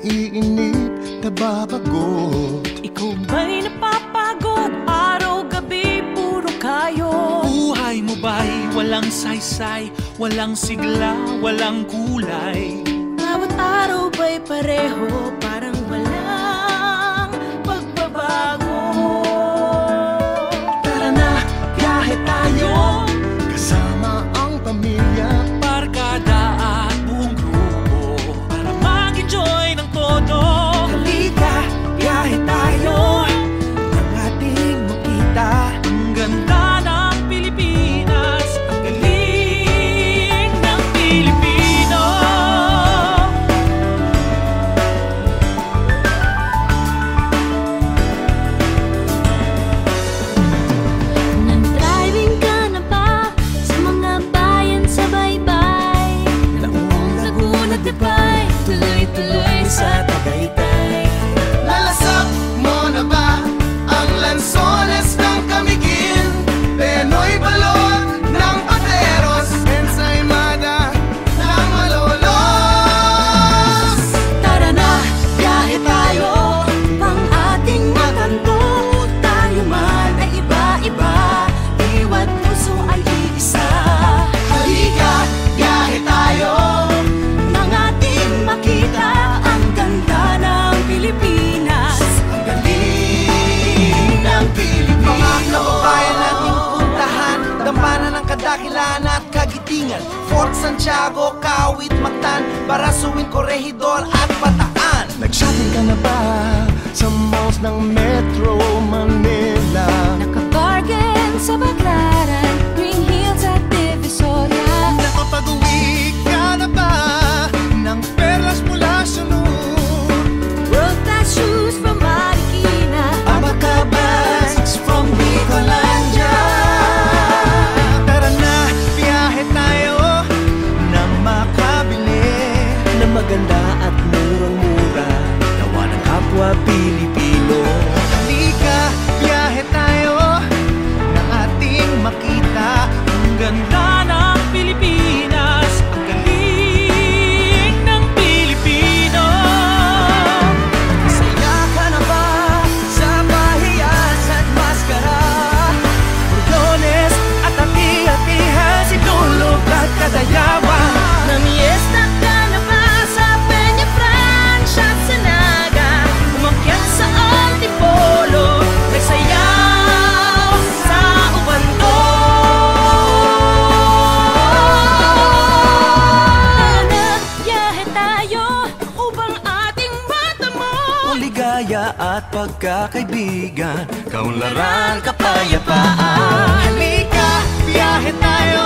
naiinip, nababagot. Ikaw ba'y napapagod? Araw-gabi, puro kayo. Buhay mo ba'y walang saysay, walang sigla, walang kulay? Bawat araw ba'y pareho, parang walang pagbabago? Tara na, biyahe tayo, kasama ang pamilya, Barkada at buong grupo, para mag-enjoy ng todo. halika, biyahe tayo, ang ating makita. Ang ganda ng Pilipinas, ang galing ng Pilipino. Nag-driving ka na ba sa mga bayan sa baybay? Laguna, Tibay, tuloy-tuloy sa Tagaytay. Lalasap mo na ba ang lansones ng Camiguin? Penoy balot ng Pateros, Ensaymada ng Malolos. Tara na, biyahe tayo, pang ating makanto. Tayo man ay iba-iba, iwa't puso ay iisa. Halika, biyahe tayo, Nang ating makita ang ganda ng Pilipinas. ang galing ng Pilipino. Mga kababayan nating puntahan, Dambana ng Kadakilan at Kagitingan, Fort Santiago, Kawit, Mactan, Barasuin, Corregidor at Bataan. Nag-shopping ka na ba sa malls ng Metro Manila? Nakabargain sa Baclaran, Green Hills at Divisoria. Nakapag-uwi ka na ba ng perlas mula sa Nur? World-class shoes from Marikina. Abacabas from Bicolandia. Tara na, biyahe tayo nang makabili na maganda at murang-mura, nawa ng kapwa Pilipino. Halika, biyahe tayo nang ating makita Ang ganda ng Pilipinas, ang galing ng Pilipino. Saya ka na ba sa pahiyas at maskara? Bordones at ati-atihan, Sinulog at Kadayawan. Namiesta ka na ba sa Peña Francia at Sanaga? Umakyat sa Antipolo, nagsayaw sa Ubanto. Tara na, biyahe tayo, upang ating matamo. Ligaya at pagkakaibigan, kaunlaran, kapayapaan. Halika, biyahe tayo